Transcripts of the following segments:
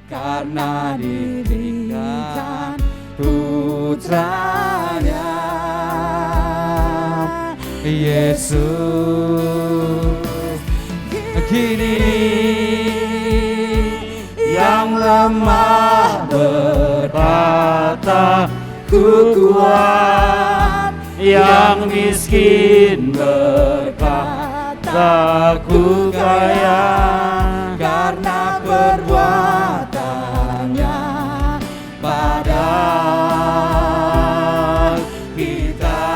karena diberikan putranya Yesus. Kini yang lemah berkata ku kuat, yang miskin berkata ku kaya, karena perbuatannya pada kita.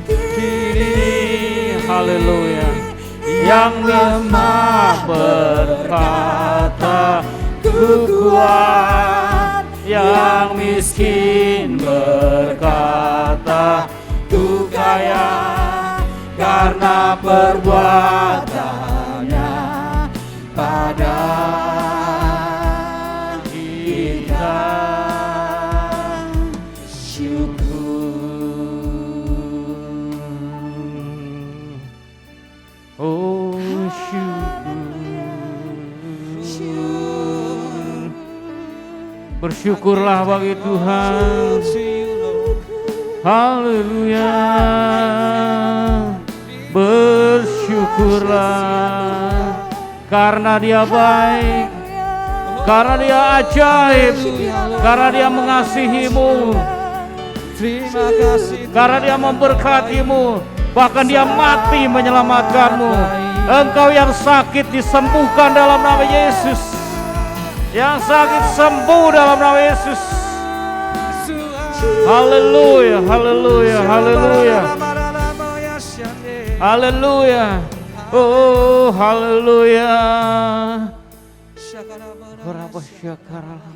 Kini Haleluya. yang lemah berkata ku kuat, yang miskin berkata ku kaya, karena perbuatannya pada kita. Oh syukur. Bersyukurlah bagi Tuhan. Haleluya. Bersyukurlah karena Dia baik, karena Dia ajaib, karena Dia mengasihimu, Terima kasih karena Dia memberkatimu, bahkan Dia mati menyelamatkanmu. Engkau yang sakit disembuhkan dalam nama Yesus. Yang sakit sembuh dalam nama Yesus. Haleluya, haleluya, haleluya. Haleluya. Oh, haleluya. Berapa syakaralah.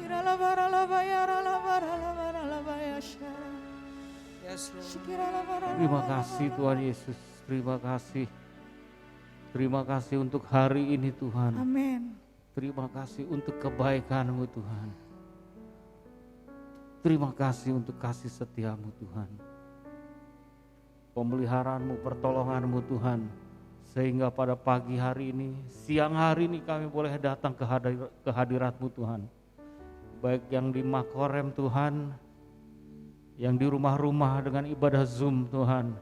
Terima kasih Tuhan Yesus. Terima kasih. Terima kasih untuk hari ini Tuhan. Amin. Terima kasih untuk kebaikan-Mu Tuhan. Terima kasih untuk kasih setia-Mu Tuhan. Pemeliharaanmu, pertolonganmu Tuhan. Sehingga pada pagi hari ini, siang hari ini kami boleh datang ke hadirat-Mu Tuhan. Baik yang di Makorem Tuhan, yang di rumah-rumah dengan ibadah Zoom Tuhan.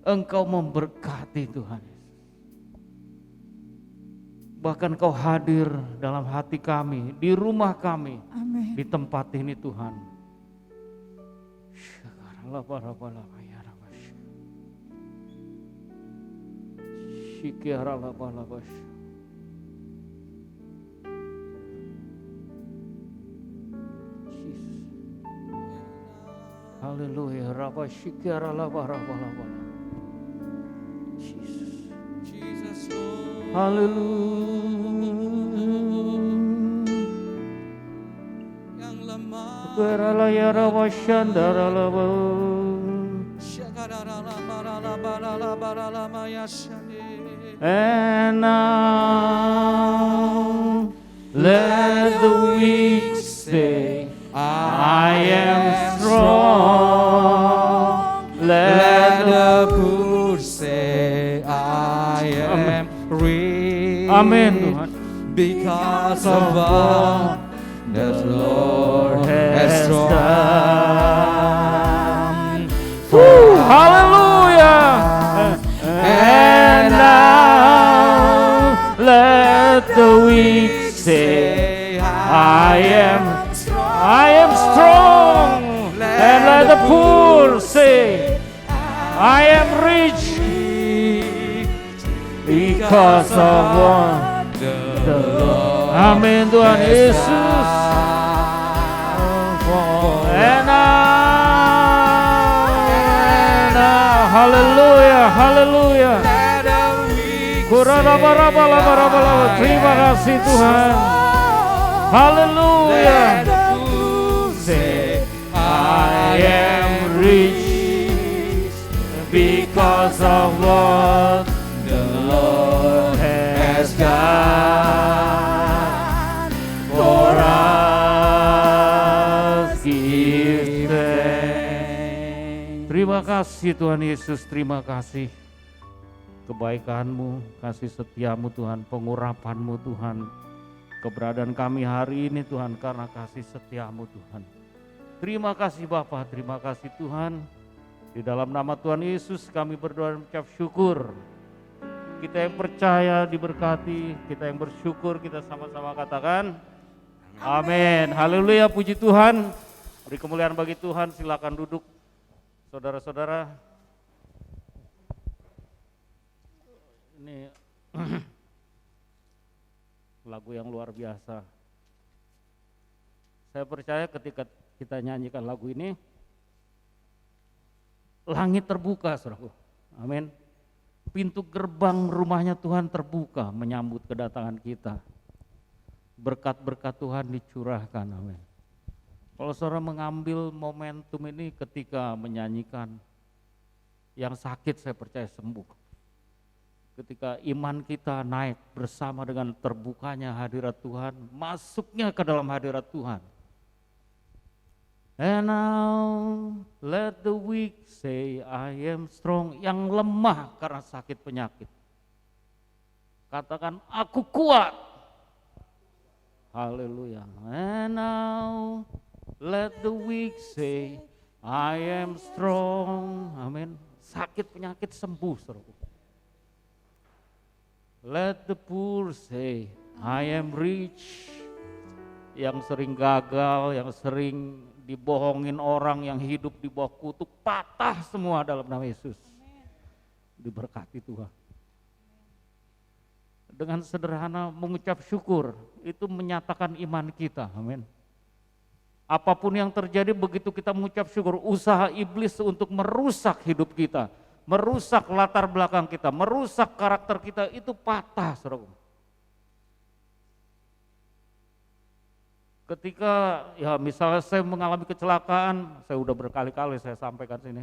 Engkau memberkati Tuhan. Bahkan Kau hadir dalam hati kami, di rumah kami, Amin. di tempat ini Tuhan. Haleluya. Jesus, Lord. Haleluya. Yang lemah Beralaya rawa shandara lava. And now let the weak say, I am strong. Let the poor say, I am rich. Amin Tuhan. Because of what the Lord has done. Hallelujah. And now let the weak say, I am strong. And let the poor say, I am rich. Because of what the Lord. Amin Tuhan Yesus. And now, haleluya, haleluya. Terima kasih Tuhan. Haleluya. I am rich because of what the Lord has done for us. Give thanks. Terima kasih Tuhan Yesus, terima kasih. Kebaikan-Mu, kasih setia-Mu Tuhan, pengurapan-Mu Tuhan, keberadaan kami hari ini Tuhan karena kasih setia-Mu Tuhan. Terima kasih Bapa, terima kasih Tuhan. Di dalam nama Tuhan Yesus kami berdoa dan mengucap syukur. Kita yang percaya diberkati, kita yang bersyukur, kita sama-sama katakan amin. Haleluya, puji Tuhan. Beri kemuliaan bagi Tuhan, silakan duduk saudara-saudara. Ini lagu yang luar biasa. Saya percaya ketika kita nyanyikan lagu ini, langit terbuka, saudaraku. Amin. Pintu gerbang rumahnya Tuhan terbuka menyambut kedatangan kita. Berkat-berkat Tuhan dicurahkan, amin. Kalau saudara mengambil momentum ini ketika menyanyikan, yang sakit saya percaya sembuh. Ketika iman kita naik bersama dengan terbukanya hadirat Tuhan, masuknya ke dalam hadirat Tuhan. And now let the weak say I am strong. Yang lemah karena sakit penyakit, katakan aku kuat. Haleluya. And now let the weak say I am strong. Amin. Sakit penyakit sembuh, saudara. Let the poor say I am rich. Yang sering gagal, yang sering dibohongin orang, yang hidup di bawah kutuk, patah semua dalam nama Yesus. Diberkati Tuhan. Dengan sederhana mengucap syukur, itu menyatakan iman kita, amin. Apapun yang terjadi begitu kita mengucap syukur, usaha iblis untuk merusak hidup kita, merusak latar belakang kita, merusak karakter kita, itu patah, saudara. Ketika ya misalnya saya mengalami kecelakaan, saya udah berkali-kali saya sampaikan sini.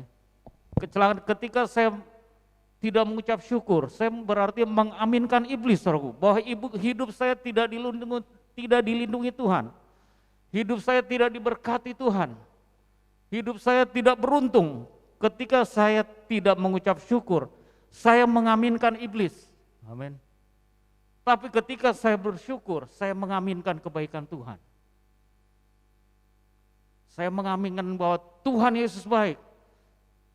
Kecelakaan ketika saya tidak mengucap syukur, saya berarti mengaminkan iblis, saudaraku, bahwa hidup saya tidak dilindungi Tuhan. Hidup saya tidak diberkati Tuhan. Hidup saya tidak beruntung. Ketika saya tidak mengucap syukur, saya mengaminkan iblis. Amin. Tapi ketika saya bersyukur, saya mengaminkan kebaikan Tuhan. Saya mengaminkan bahwa Tuhan Yesus baik.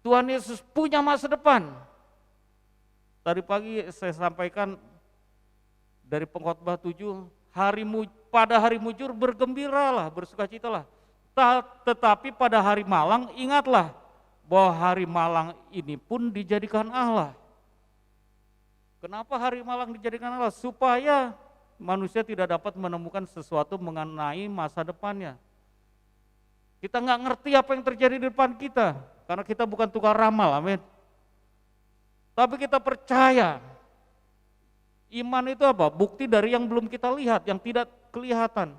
Tuhan Yesus punya masa depan. Tadi pagi saya sampaikan dari pengkhotbah 7, pada hari mujur bergembiralah, bersukacitalah. Tetapi pada hari malang ingatlah bahwa hari malang ini pun dijadikan Allah. Kenapa hari malang dijadikan Allah? Supaya manusia tidak dapat menemukan sesuatu mengenai masa depannya. Kita nggak ngerti apa yang terjadi di depan kita, karena kita bukan tukang ramal, amin. Tapi kita percaya, iman itu apa? Bukti dari yang belum kita lihat, yang tidak kelihatan.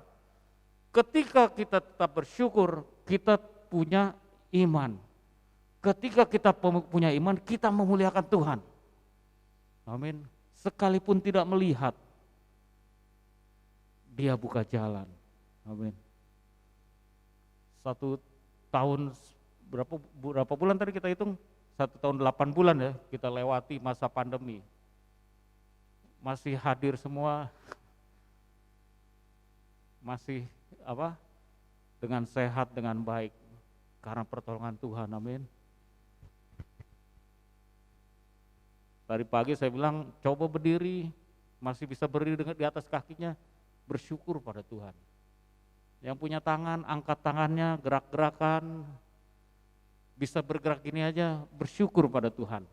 Ketika kita tetap bersyukur, kita punya iman. Ketika kita punya iman, kita memuliakan Tuhan. Amin. Sekalipun tidak melihat, Dia buka jalan. Amin. 1 tahun berapa bulan tadi kita hitung? 1 tahun 8 bulan ya kita lewati masa pandemi. Masih hadir semua, masih dengan sehat, dengan baik karena pertolongan Tuhan, amin. Tadi pagi saya bilang coba berdiri, masih bisa berdiri di atas kakinya, bersyukur pada Tuhan. Yang punya tangan, angkat tangannya, gerak-gerakan, bisa bergerak gini aja, bersyukur pada Tuhan.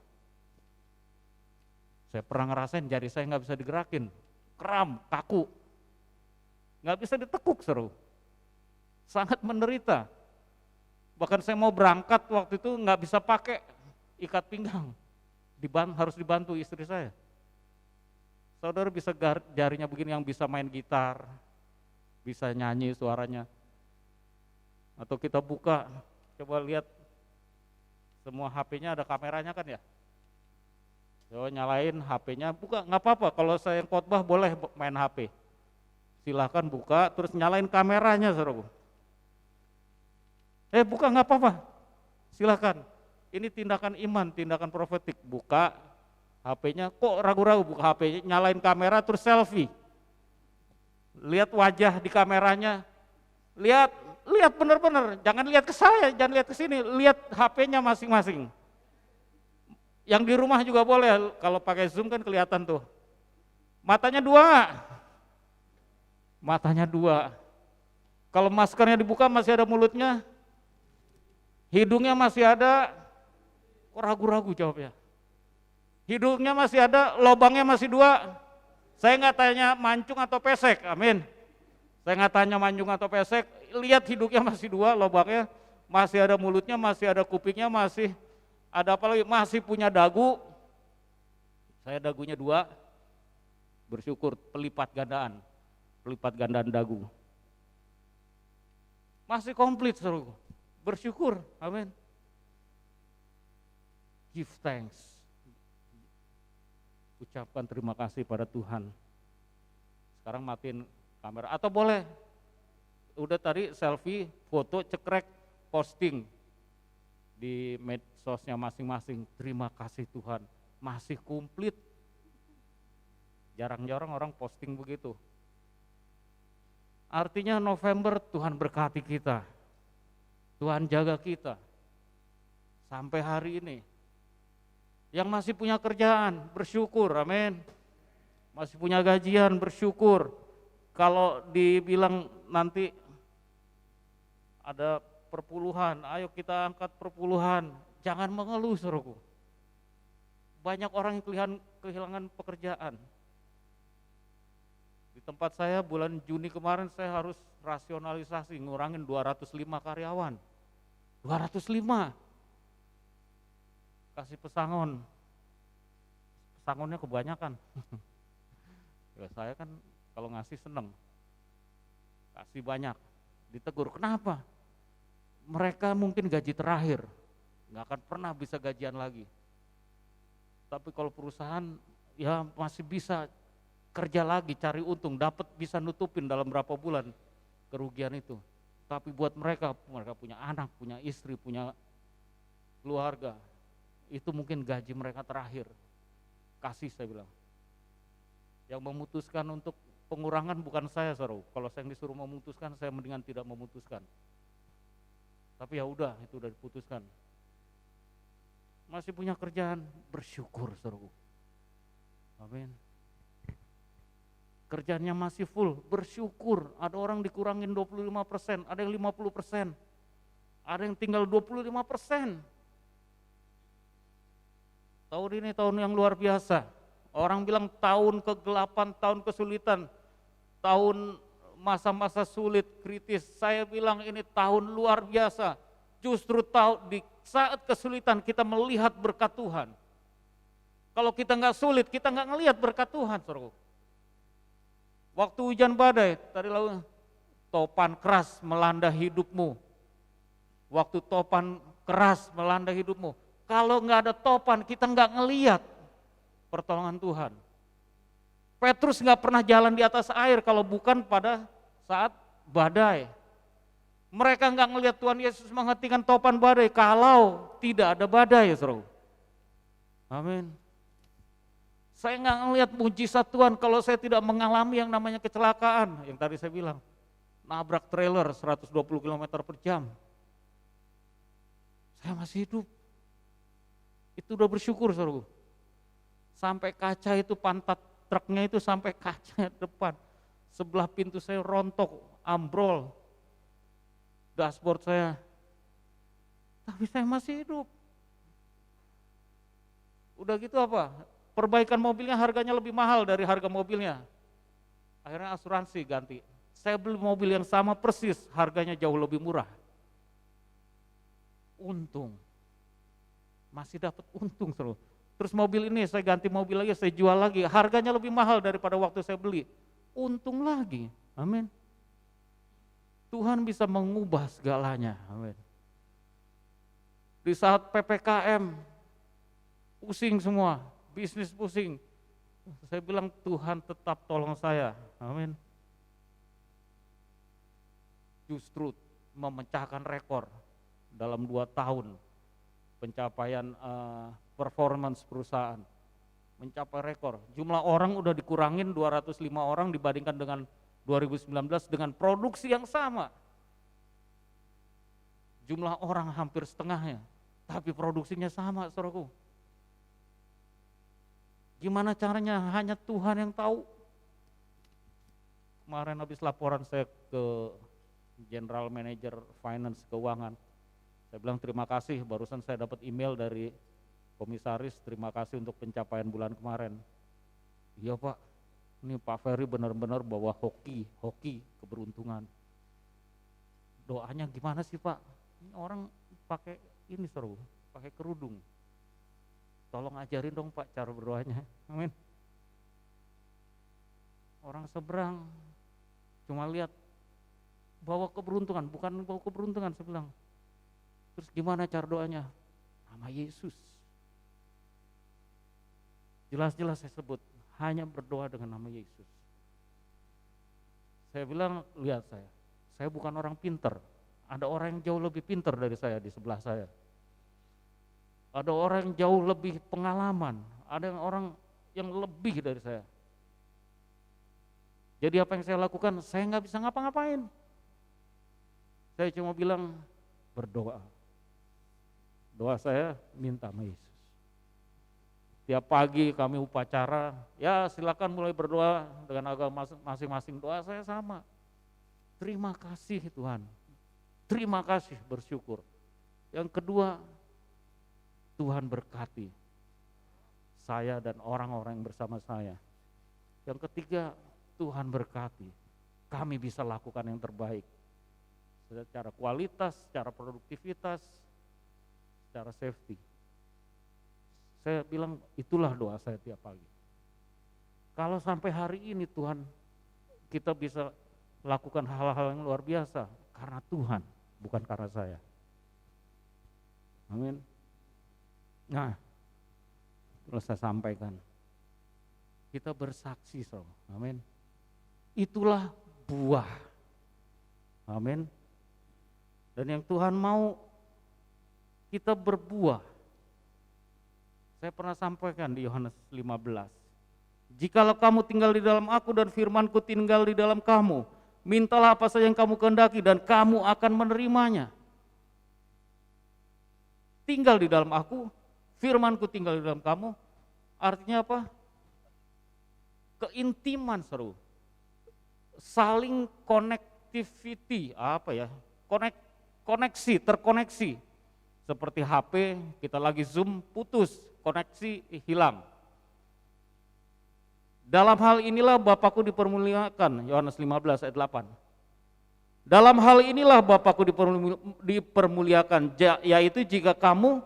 Saya pernah ngerasain jari saya nggak bisa digerakin, kram, kaku, nggak bisa ditekuk, seru, sangat menderita. Bahkan saya mau berangkat waktu itu nggak bisa pakai ikat pinggang, harus dibantu istri saya. Saudara bisa jarinya begini yang bisa main gitar, bisa nyanyi suaranya. Atau kita buka, coba lihat semua HP-nya ada kameranya kan ya. Coba nyalain HP-nya, buka, nggak apa-apa. Kalau saya yang khotbah boleh main HP. Silahkan buka, terus nyalain kameranya, saudara. Buka, nggak apa-apa. Silahkan. Ini tindakan iman, tindakan profetik. Buka HP-nya, kok ragu-ragu buka HP-nya, nyalain kamera terus selfie. lihat wajah di kameranya, lihat benar-benar, jangan lihat ke saya, jangan lihat ke sini, lihat HP-nya masing-masing. Yang di rumah juga boleh, kalau pakai Zoom kan kelihatan tuh. Matanya dua. Kalau maskernya dibuka masih ada mulutnya, hidungnya masih ada, kok ragu-ragu jawabnya. Hidungnya masih ada, lobangnya masih dua. Saya nggak tanya mancung atau pesek, amin. Saya nggak tanya mancung atau pesek, lihat hidungnya masih dua, lobangnya masih ada mulutnya, masih ada kupingnya, masih ada apa lagi, masih punya dagu. Saya dagunya dua, bersyukur pelipat gandaan dagu. Masih komplit saudaraku, bersyukur, amin. Give thanks. Ucapkan terima kasih pada Tuhan. Sekarang matiin kamera, atau boleh, udah tadi selfie, foto, cekrek, posting di medsosnya masing-masing. Terima kasih Tuhan, masih komplit. Jarang-jarang orang posting begitu. Artinya November Tuhan berkati kita, Tuhan jaga kita sampai hari ini. Yang masih punya kerjaan bersyukur, amin. Masih punya gajian bersyukur. Kalau dibilang nanti ada perpuluhan, ayo kita angkat perpuluhan, jangan mengeluh saudaraku. Banyak orang yang kehilangan pekerjaan. Di tempat saya bulan Juni kemarin saya harus rasionalisasi, ngurangin 205 karyawan. 205. Kasih pesangon. Pesangonnya kebanyakan. Ya saya kan kalau ngasih seneng. Kasih banyak. Ditegur, kenapa? Mereka mungkin gaji terakhir. Nggak akan pernah bisa gajian lagi. Tapi kalau perusahaan ya masih bisa kerja lagi, cari untung, dapat bisa nutupin dalam berapa bulan kerugian itu. Tapi buat mereka punya anak, punya istri, punya keluarga, itu mungkin gaji mereka terakhir. Kasih saya bilang. Yang memutuskan untuk pengurangan bukan saya, saudara. Kalau saya yang disuruh memutuskan, saya mendingan tidak memutuskan. Tapi ya udah, itu udah diputuskan. Masih punya kerjaan, bersyukur, saudara. Amin. Kerjaannya masih full, bersyukur. Ada orang dikurangin 25%, ada yang 50%, ada yang tinggal 25%. Tahun ini tahun yang luar biasa. Orang bilang tahun kegelapan, tahun kesulitan, tahun masa-masa sulit, kritis. Saya bilang ini tahun luar biasa. Justru di saat kesulitan kita melihat berkat Tuhan. Kalau kita nggak sulit, kita nggak ngelihat berkat Tuhan, saudara. Waktu hujan badai, tadi lalu topan keras melanda hidupmu. Waktu topan keras melanda hidupmu. Kalau nggak ada topan, kita nggak ngelihat pertolongan Tuhan. Petrus nggak pernah jalan di atas air kalau bukan pada saat badai. Mereka nggak ngelihat Tuhan Yesus menghentikan topan badai kalau tidak ada badai, saudara. Amin. Saya nggak ngelihat mujizat Tuhan kalau saya tidak mengalami yang namanya kecelakaan. Yang tadi saya bilang, nabrak trailer 120 km per jam. Saya masih hidup. Itu udah bersyukur, saudara. Sampai kaca itu, pantat truknya itu sampai kaca depan. Sebelah pintu saya rontok, ambrol. Dashboard saya. Tapi saya masih hidup. Udah gitu apa? Perbaikan mobilnya harganya lebih mahal dari harga mobilnya. Akhirnya asuransi ganti. Saya beli mobil yang sama persis, harganya jauh lebih murah. Untung. Masih dapat untung selalu. Terus mobil ini saya ganti mobil lagi, saya jual lagi, harganya lebih mahal daripada waktu saya beli. Untung lagi, amin. Tuhan bisa mengubah segalanya, amin. Di saat PPKM, pusing semua, bisnis pusing. Saya bilang Tuhan tetap tolong saya, amin. Justru memecahkan rekor dalam 2 tahun. Pencapaian performance perusahaan mencapai rekor. Jumlah orang udah dikurangin 205 orang dibandingkan dengan 2019 dengan produksi yang sama. Jumlah orang hampir setengahnya, tapi produksinya sama, saudaraku. Gimana caranya? Hanya Tuhan yang tahu. Kemarin habis laporan saya ke General Manager Finance Keuangan. Saya bilang terima kasih, barusan saya dapat email dari komisaris, terima kasih untuk pencapaian bulan kemarin. Iya Pak, ini Pak Ferry benar-benar bawa hoki keberuntungan. Doanya gimana sih Pak? Ini orang pakai ini seru, pakai kerudung. Tolong ajarin dong Pak cara berdoanya. Amin. Orang seberang cuma lihat bawa keberuntungan, bukan bawa keberuntungan, saya bilang. Terus gimana cara doanya? Nama Yesus. Jelas-jelas saya sebut, hanya berdoa dengan nama Yesus. Saya bilang, lihat saya bukan orang pinter. Ada orang yang jauh lebih pinter dari saya di sebelah saya. Ada orang yang jauh lebih pengalaman, ada orang yang lebih dari saya. Jadi apa yang saya lakukan, saya nggak bisa ngapa-ngapain. Saya cuma bilang berdoa. Doa saya minta sama Yesus. Tiap pagi kami upacara, ya silakan mulai berdoa dengan agama masing-masing. Doa saya sama. Terima kasih Tuhan. Terima kasih, bersyukur. Yang kedua, Tuhan berkati saya dan orang-orang yang bersama saya. Yang ketiga, Tuhan berkati kami bisa lakukan yang terbaik. Secara kualitas, secara produktivitas, secara safety. Saya bilang itulah doa saya tiap pagi. Kalau sampai hari ini Tuhan, kita bisa lakukan hal-hal yang luar biasa karena Tuhan, bukan karena saya. Amin. Nah, terus saya sampaikan, kita bersaksi, so. Amin. Itulah buah. Amin. Dan yang Tuhan mau kita berbuah. Saya pernah sampaikan di Yohanes 15. Jikalau kamu tinggal di dalam aku dan firmanku tinggal di dalam kamu, mintalah apa saja yang kamu kehendaki dan kamu akan menerimanya. Tinggal di dalam aku, firmanku tinggal di dalam kamu, artinya apa? Keintiman, seru. Saling connectivity, apa ya? Koneksi, terkoneksi. Seperti HP, kita lagi Zoom, putus, koneksi hilang. Dalam hal inilah Bapakku dipermuliakan, Yohanes 15 ayat 8. Dalam hal inilah Bapakku dipermuliakan, yaitu jika kamu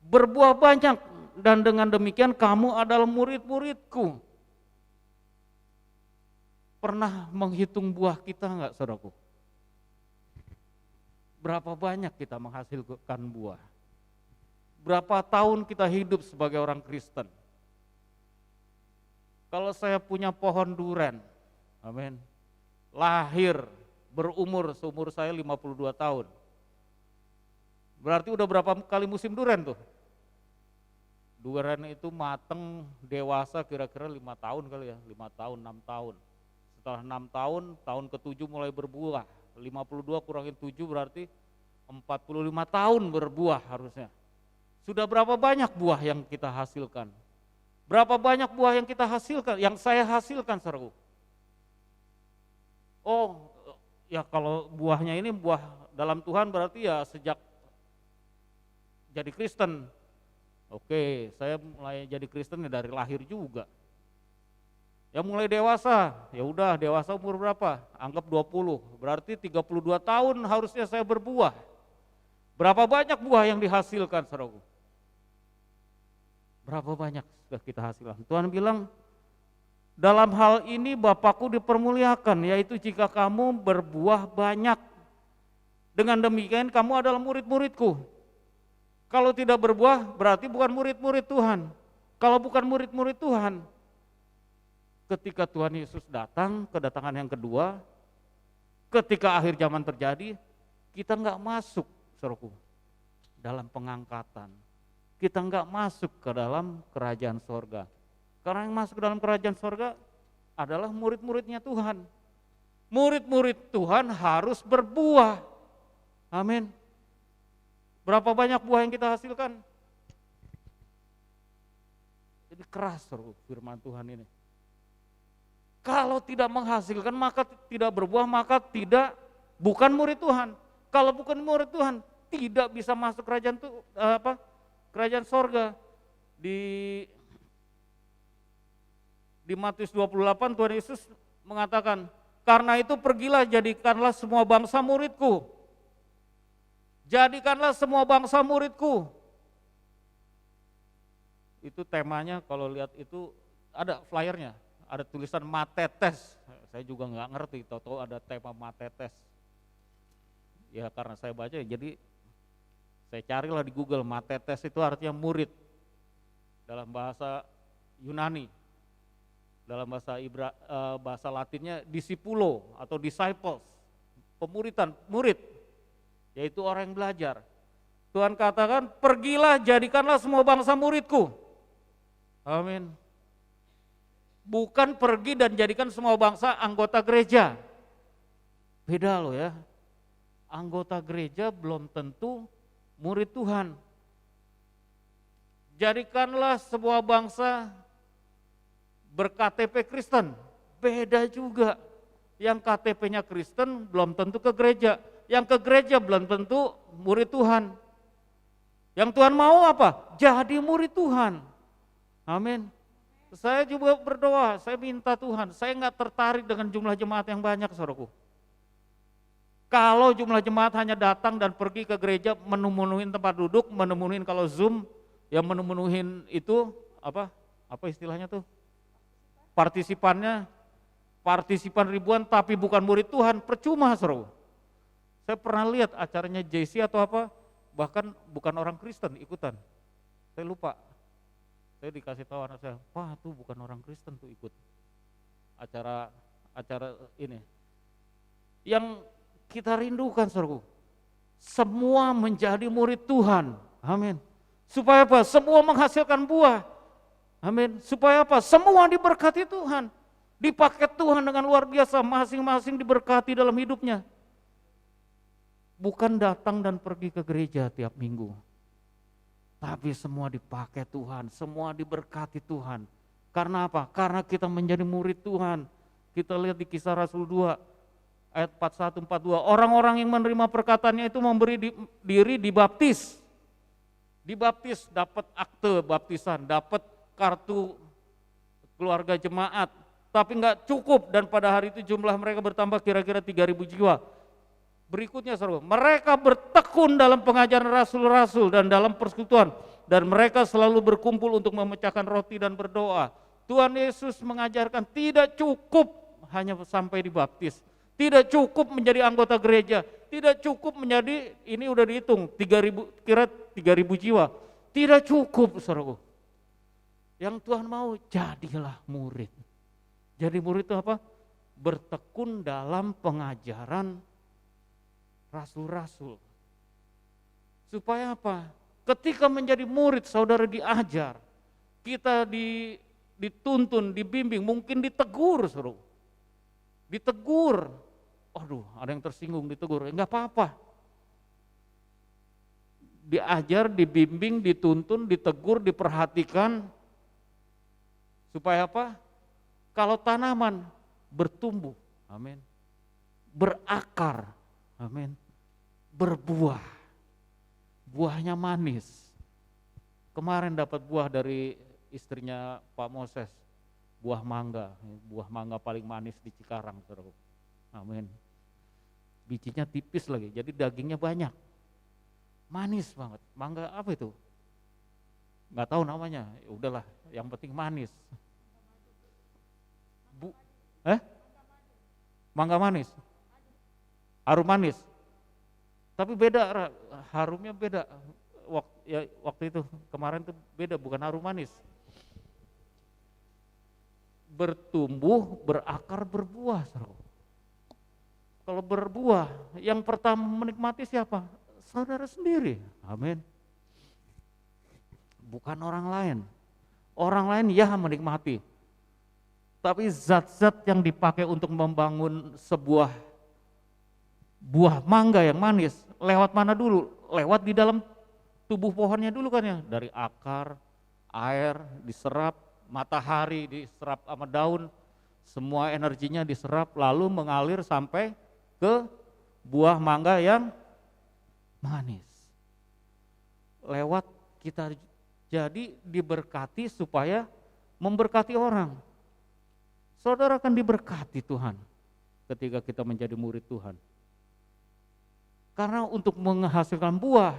berbuah banyak, dan dengan demikian kamu adalah murid-muridku. Pernah menghitung buah kita enggak, saudaraku? Berapa banyak kita menghasilkan buah? Berapa tahun kita hidup sebagai orang Kristen? Kalau saya punya pohon duren, amin, lahir, berumur seumur saya 52 tahun. Berarti udah berapa kali musim duren tuh? Duren itu mateng, dewasa kira-kira 5 tahun kali ya, 5 tahun, 6 tahun. Setelah 6 tahun, tahun ke-7 mulai berbuah. 52 kurangin 7 berarti 45 tahun berbuah harusnya. Sudah berapa banyak buah yang kita hasilkan? Berapa banyak buah yang kita hasilkan, yang saya hasilkan, saudaraku? Oh, ya kalau buahnya ini buah dalam Tuhan berarti ya sejak jadi Kristen. Oke, saya mulai jadi Kristen ya dari lahir juga. Ya mulai dewasa, ya udah dewasa umur berapa? Anggap 20, berarti 32 tahun harusnya saya berbuah. Berapa banyak buah yang dihasilkan, saudaraku? Berapa banyak sudah kita hasilkan? Tuhan bilang, dalam hal ini Bapakku dipermuliakan, yaitu jika kamu berbuah banyak. Dengan demikian kamu adalah murid-muridku. Kalau tidak berbuah berarti bukan murid-murid Tuhan. Kalau bukan murid-murid Tuhan, ketika Tuhan Yesus datang, kedatangan yang kedua, ketika akhir zaman terjadi, kita enggak masuk, saudaraku, dalam pengangkatan. Kita enggak masuk ke dalam kerajaan sorga. Karena yang masuk ke dalam kerajaan sorga adalah murid-muridnya Tuhan. Murid-murid Tuhan harus berbuah. Amin. Berapa banyak buah yang kita hasilkan? Jadi keras firman Tuhan ini. Kalau tidak menghasilkan maka tidak berbuah, maka bukan murid Tuhan. Kalau bukan murid Tuhan, tidak bisa masuk kerajaan sorga. Di Matius 28 Tuhan Yesus mengatakan, karena itu pergilah jadikanlah semua bangsa muridku. Jadikanlah semua bangsa muridku. Itu temanya, kalau lihat itu ada flyernya, ada tulisan matetes. Saya juga nggak ngerti, tahu-tahu ada tema matetes. Ya karena saya baca, jadi saya carilah di Google, matetes itu artinya murid dalam bahasa Yunani. Dalam bahasa Latinnya disipulo atau disciples, pemuritan, murid, yaitu orang yang belajar. Tuhan katakan, pergilah jadikanlah semua bangsa muridku. Amin. Bukan pergi dan jadikan semua bangsa anggota gereja. Beda loh ya. Anggota gereja belum tentu murid Tuhan. Jadikanlah semua bangsa ber-KTP Kristen, beda juga. Yang KTP-nya Kristen belum tentu ke gereja, yang ke gereja belum tentu murid Tuhan. Yang Tuhan mau apa? Jadi murid Tuhan. Amin. Saya juga berdoa, saya minta Tuhan, saya nggak tertarik dengan jumlah jemaat yang banyak, saudaraku. Kalau jumlah jemaat hanya datang dan pergi ke gereja, memenuhin tempat duduk, memenuhin kalau Zoom, ya memenuhin itu apa istilahnya tuh? Partisipan ribuan tapi bukan murid Tuhan, percuma saudara. Saya pernah lihat acaranya JC atau apa, bahkan bukan orang Kristen ikutan. Saya lupa, saya dikasih tahu anak saya, wah tuh bukan orang Kristen tuh ikut acara ini. Yang kita rindukan saudara, semua menjadi murid Tuhan, amin. Supaya apa? Semua menghasilkan buah. Amin. Supaya apa? Semua diberkati Tuhan. Dipakai Tuhan dengan luar biasa, masing-masing diberkati dalam hidupnya. Bukan datang dan pergi ke gereja tiap minggu. Tapi semua dipakai Tuhan, semua diberkati Tuhan. Karena apa? Karena kita menjadi murid Tuhan. Kita lihat di Kisah Rasul 2 ayat 41-42. Orang-orang yang menerima perkataannya itu memberi diri dibaptis. Dibaptis, dapat akte baptisan, dapat kartu keluarga jemaat, tapi enggak cukup dan pada hari itu jumlah mereka bertambah kira-kira 3.000 jiwa. Berikutnya saudara, mereka bertekun dalam pengajaran rasul-rasul dan dalam persekutuan dan mereka selalu berkumpul untuk memecahkan roti dan berdoa. Tuhan Yesus mengajarkan tidak cukup hanya sampai dibaptis, tidak cukup menjadi anggota gereja, tidak cukup menjadi, ini udah dihitung 3.000 jiwa, tidak cukup saudara. Yang Tuhan mau, jadilah murid. Jadi murid itu apa? Bertekun dalam pengajaran rasul-rasul. Supaya apa? Ketika menjadi murid, saudara diajar, kita dituntun, dibimbing, mungkin ditegur, saudara. Ditegur. Aduh, ada yang tersinggung ditegur. Enggak apa-apa. Diajar, dibimbing, dituntun, ditegur, diperhatikan. Supaya apa? Kalau tanaman bertumbuh, amin. Berakar, amin. Berbuah. Buahnya manis. Kemarin dapat buah dari istrinya Pak Moses. Buah mangga paling manis di Cikarang, saudara. Amin. Bijinya tipis lagi, jadi dagingnya banyak. Manis banget. Mangga apa itu? Nggak tahu namanya. Ya udahlah, yang penting manis. Mangga manis. Harum manis. Tapi beda, harumnya beda. Waktu itu kemarin tuh beda, bukan harum manis. Bertumbuh, berakar, berbuah. Kalau berbuah, yang pertama menikmati siapa? Saudara sendiri. Amin. Bukan orang lain. Orang lain ya menikmati. Tapi zat-zat yang dipakai untuk membangun sebuah buah mangga yang manis, lewat mana dulu? Lewat di dalam tubuh pohonnya dulu kan ya, dari akar, air diserap, matahari diserap sama daun, semua energinya diserap lalu mengalir sampai ke buah mangga yang manis. Lewat kita jadi diberkati supaya memberkati orang. Saudara akan diberkati Tuhan ketika kita menjadi murid Tuhan. Karena untuk menghasilkan buah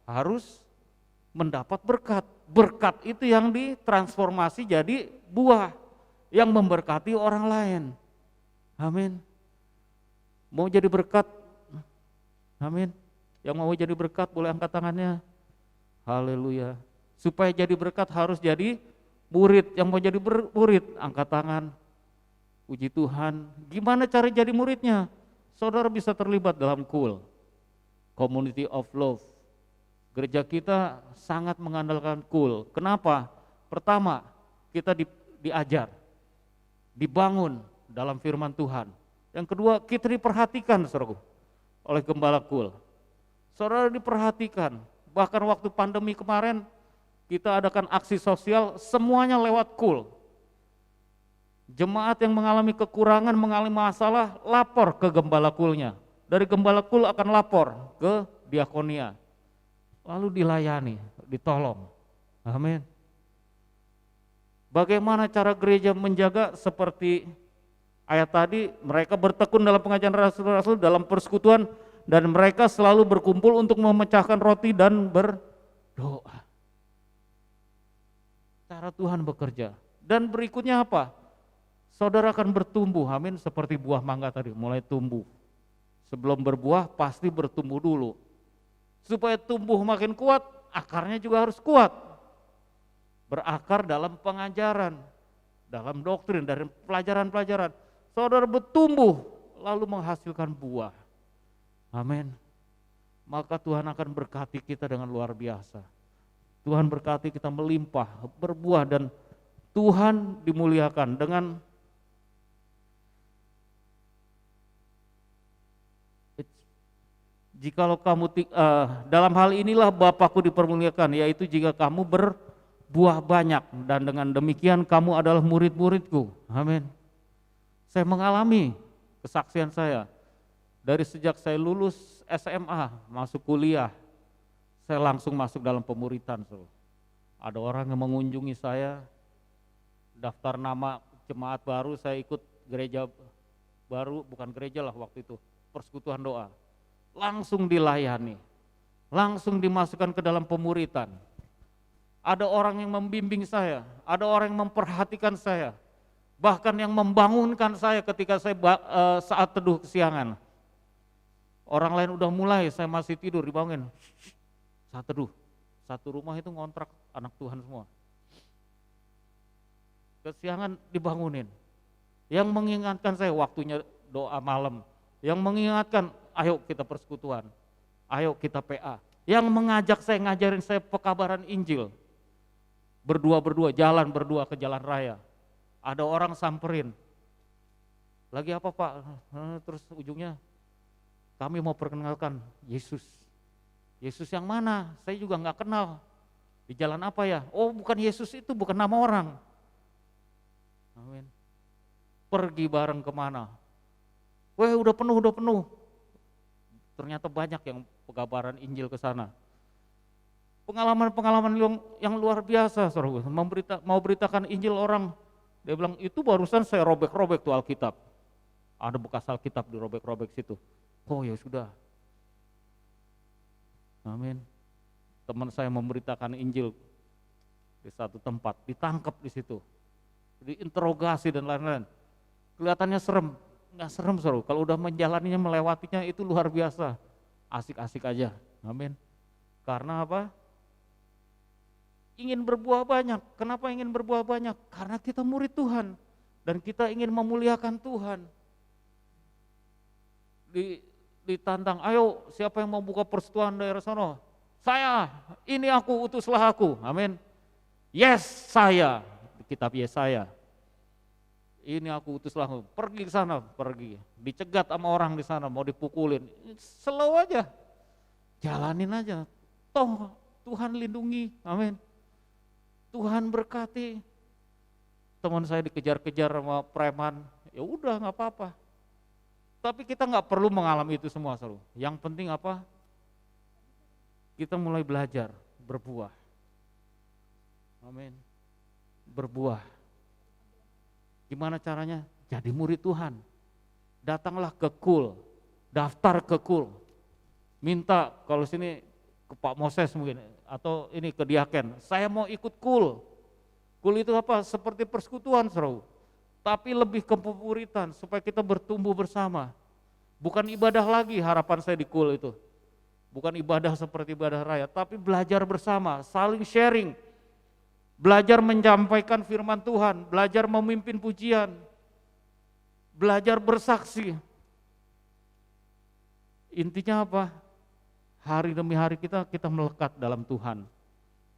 harus mendapat berkat. Berkat itu yang ditransformasi jadi buah yang memberkati orang lain. Amin. Mau jadi berkat? Amin. Yang mau jadi berkat boleh angkat tangannya. Haleluya. Supaya jadi berkat harus jadi murid. Yang mau jadi murid angkat tangan. Puji Tuhan. Gimana cara jadi muridnya? Saudara bisa terlibat dalam KUL, Community of Love. Gereja kita sangat mengandalkan KUL. Kenapa? Pertama, kita diajar, dibangun dalam firman Tuhan. Yang kedua, kita diperhatikan saudara, oleh gembala KUL. Saudara diperhatikan, bahkan waktu pandemi kemarin kita adakan aksi sosial semuanya lewat KUL. Jemaat yang mengalami kekurangan, mengalami masalah, lapor ke gembala KUL-nya. Dari gembala KUL akan lapor ke diakonia. Lalu dilayani, ditolong. Amin. Bagaimana cara gereja menjaga seperti ayat tadi, mereka bertekun dalam pengajaran rasul-rasul, dalam persekutuan, dan mereka selalu berkumpul untuk memecahkan roti dan berdoa. Cara Tuhan bekerja. Dan berikutnya apa? Saudara akan bertumbuh, amin, seperti buah mangga tadi, mulai tumbuh. Sebelum berbuah pasti bertumbuh dulu. Supaya tumbuh makin kuat, akarnya juga harus kuat. Berakar dalam pengajaran, dalam doktrin, dari pelajaran-pelajaran. Saudara bertumbuh, lalu menghasilkan buah. Amin. Maka Tuhan akan berkati kita dengan luar biasa. Tuhan berkati kita melimpah, berbuah, dan Tuhan dimuliakan dengan jikalau kamu dalam hal inilah Bapakku dipermuliakan, yaitu jika kamu berbuah banyak, dan dengan demikian kamu adalah murid-muridku. Amin. Saya mengalami kesaksian saya dari sejak saya lulus SMA masuk kuliah, saya langsung masuk dalam pemuritan. Ada orang yang mengunjungi saya, daftar nama jemaat baru, saya ikut gereja baru, bukan gereja lah waktu itu, persekutuan doa. Langsung dilayani, langsung dimasukkan ke dalam pemuritan. Ada orang yang membimbing saya, ada orang yang memperhatikan saya, bahkan yang membangunkan saya ketika saya saat teduh kesiangan. Orang lain udah mulai, saya masih tidur, dibangunin. Saat teduh, satu rumah itu ngontrak anak Tuhan semua. Kesiangan dibangunin. Yang mengingatkan saya waktunya doa malam, yang mengingatkan ayo kita persekutuan, ayo kita PA. Yang mengajak saya, ngajarin saya pekabaran Injil. Berdua-berdua, jalan berdua ke jalan raya. Ada orang samperin. Lagi apa Pak? Terus ujungnya, kami mau perkenalkan Yesus. Yesus yang mana? Saya juga nggak kenal. Di jalan apa ya? Oh bukan Yesus itu, bukan nama orang. Amin. Pergi bareng kemana? Weh udah penuh. Ternyata banyak yang pekabaran Injil ke sana. Pengalaman-pengalaman yang luar biasa, saudara. Mau beritakan Injil orang, dia bilang itu barusan saya robek-robek tuh Alkitab. Ada bekas Alkitab dirobek-robek situ. Oh ya sudah. Amin. Teman saya memberitakan Injil di satu tempat, ditangkap di situ, diinterogasi dan lain-lain. Kelihatannya serem. Nggak serem saudara, kalau udah menjalaninya, melewatinya itu luar biasa, asik-asik aja, amin. Karena apa? Ingin berbuah banyak. Kenapa ingin berbuah banyak? Karena kita murid Tuhan dan kita ingin memuliakan Tuhan. Ditantang, ayo siapa yang mau buka persekutuan daerah sana? Saya, ini aku, utuslah aku, amin. Yes, saya, kitab Yesaya. Ini aku utus langsung, pergi ke sana, pergi. Dicegat sama orang di sana, mau dipukulin. Slow aja, jalanin aja. Toh Tuhan lindungi, amin. Tuhan berkati. Teman saya dikejar-kejar sama preman, ya udah nggak apa-apa. Tapi kita nggak perlu mengalami itu semua, Saudara. Yang penting apa? Kita mulai belajar berbuah. Amin. Berbuah. Gimana caranya? Jadi murid Tuhan. Datanglah ke KUL, daftar ke KUL. Minta kalau sini ke Pak Moses mungkin, atau ini ke Diaken, saya mau ikut KUL. KUL itu apa? Seperti persekutuan, Saudara. Tapi lebih ke pemuritan supaya kita bertumbuh bersama. Bukan ibadah lagi harapan saya di KUL itu. Bukan ibadah seperti ibadah raya, tapi belajar bersama, saling sharing. Belajar menyampaikan firman Tuhan, belajar memimpin pujian, belajar bersaksi. Intinya apa? Hari demi hari kita melekat dalam Tuhan.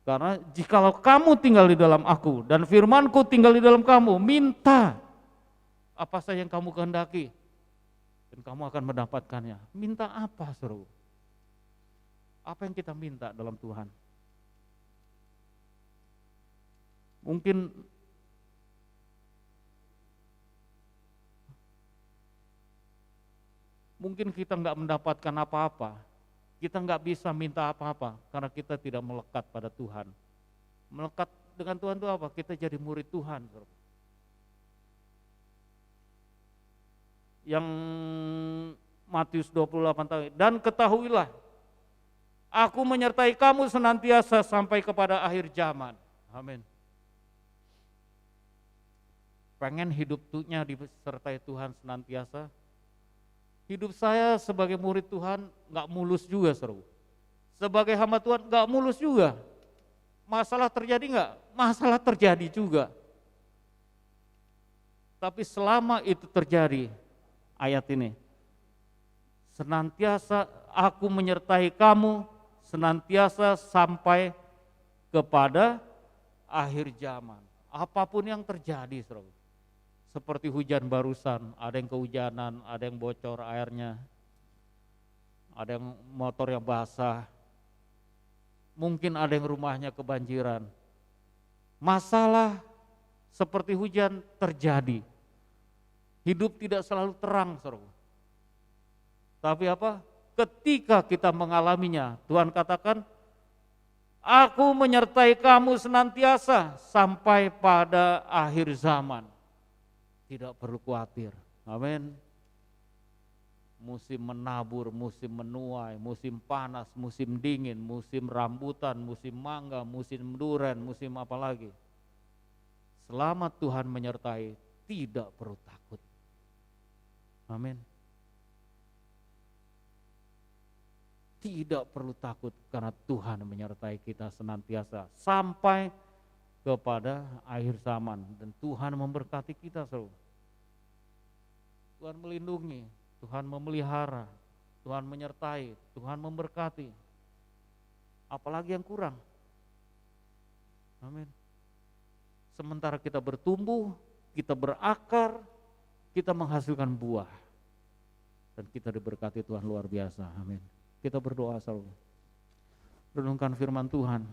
Karena jikalau kamu tinggal di dalam aku dan firmanku tinggal di dalam kamu, minta apa saja yang kamu kehendaki dan kamu akan mendapatkannya. Minta apa, Saudara? Apa yang kita minta dalam Tuhan? Mungkin kita nggak mendapatkan apa-apa, kita nggak bisa minta apa-apa karena kita tidak melekat pada Tuhan. Melekat dengan Tuhan itu apa? Kita jadi murid Tuhan. Yang Matius 28 tahun, dan ketahuilah, aku menyertai kamu senantiasa sampai kepada akhir zaman. Amin. Pengen hidupnya disertai Tuhan senantiasa. Hidup saya sebagai murid Tuhan nggak mulus juga, Saudara. Sebagai hamba Tuhan nggak mulus juga. Masalah terjadi nggak? Masalah terjadi juga. Tapi selama itu terjadi, ayat ini, senantiasa aku menyertai kamu, senantiasa sampai kepada akhir zaman. Apapun yang terjadi, Saudara. Seperti hujan barusan, ada yang kehujanan, ada yang bocor airnya, ada yang motor yang basah, mungkin ada yang rumahnya kebanjiran. Masalah seperti hujan terjadi. Hidup tidak selalu terang, Saudara. Tapi apa? Ketika kita mengalaminya, Tuhan katakan, aku menyertai kamu senantiasa sampai pada akhir zaman. Tidak perlu khawatir, amin. Musim menabur, musim menuai, musim panas, musim dingin, musim rambutan, musim mangga, musim durian, musim apa lagi. Selama Tuhan menyertai, tidak perlu takut. Amin. Tidak perlu takut karena Tuhan menyertai kita senantiasa sampai kepada akhir zaman, dan Tuhan memberkati kita, Saudara. Tuhan melindungi, Tuhan memelihara, Tuhan menyertai, Tuhan memberkati. Apalagi yang kurang? Amin. Sementara kita bertumbuh, kita berakar, kita menghasilkan buah, dan kita diberkati Tuhan luar biasa. Amin. Kita berdoa, Saudara. Renungkan firman Tuhan.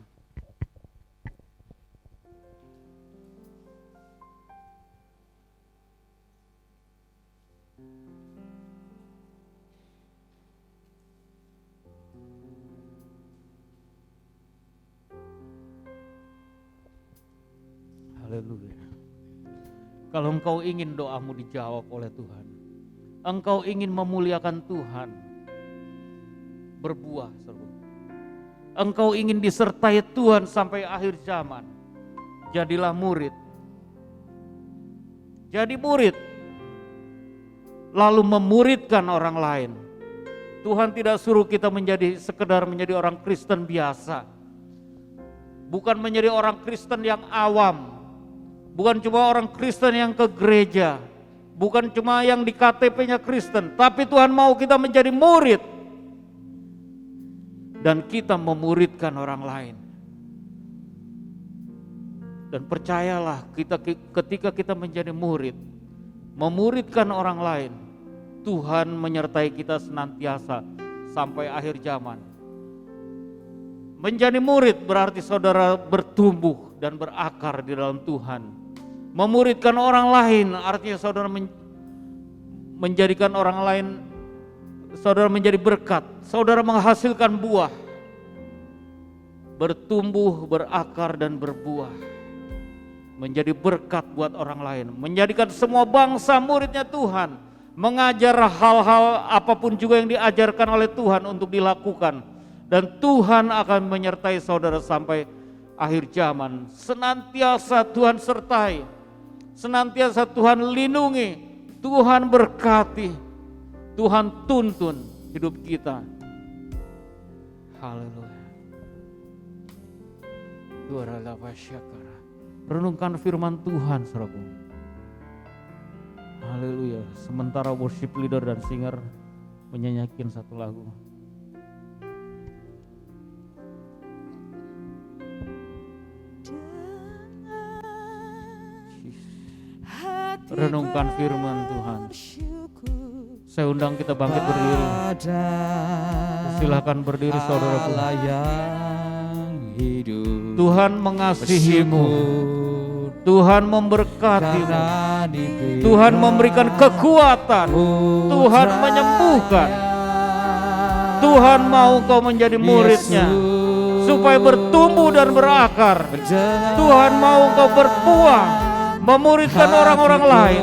Haleluya. Kalau engkau ingin doamu dijawab oleh Tuhan, engkau ingin memuliakan Tuhan, berbuah, Saudara. Engkau ingin disertai Tuhan sampai akhir zaman, jadilah murid. Jadi murid, lalu memuridkan orang lain. Tuhan tidak suruh kita sekedar menjadi orang Kristen biasa. Bukan menjadi orang Kristen yang awam. Bukan cuma orang Kristen yang ke gereja, bukan cuma yang di KTP-nya Kristen, tapi Tuhan mau kita menjadi murid. Dan kita memuridkan orang lain. Dan percayalah, ketika kita menjadi murid, memuridkan orang lain. Tuhan menyertai kita senantiasa sampai akhir zaman. Menjadi murid berarti saudara bertumbuh dan berakar di dalam Tuhan. Memuridkan orang lain artinya saudara menjadikan orang lain, saudara menjadi berkat, saudara menghasilkan buah, bertumbuh, berakar dan berbuah, menjadi berkat buat orang lain, menjadikan semua bangsa muridnya Tuhan, mengajar hal-hal apapun juga yang diajarkan oleh Tuhan untuk dilakukan. Dan Tuhan akan menyertai saudara sampai akhir zaman. Senantiasa Tuhan sertai, senantiasa Tuhan lindungi, Tuhan berkati, Tuhan tuntun hidup kita. Haleluya. Renungkan firman Tuhan, saudaraku. Haleluya. Sementara worship leader dan singer menyanyikan satu lagu. Renungkan firman Tuhan. Saya undang kita bangkit berdiri. Silakan berdiri saudaraku. Tuhan mengasihimu, Tuhan memberkatimu, Tuhan memberikan kekuatan, Tuhan menyembuhkan. Tuhan mau kau menjadi muridnya supaya bertumbuh dan berakar. Tuhan mau kau berbuah, memuridkan orang-orang lain.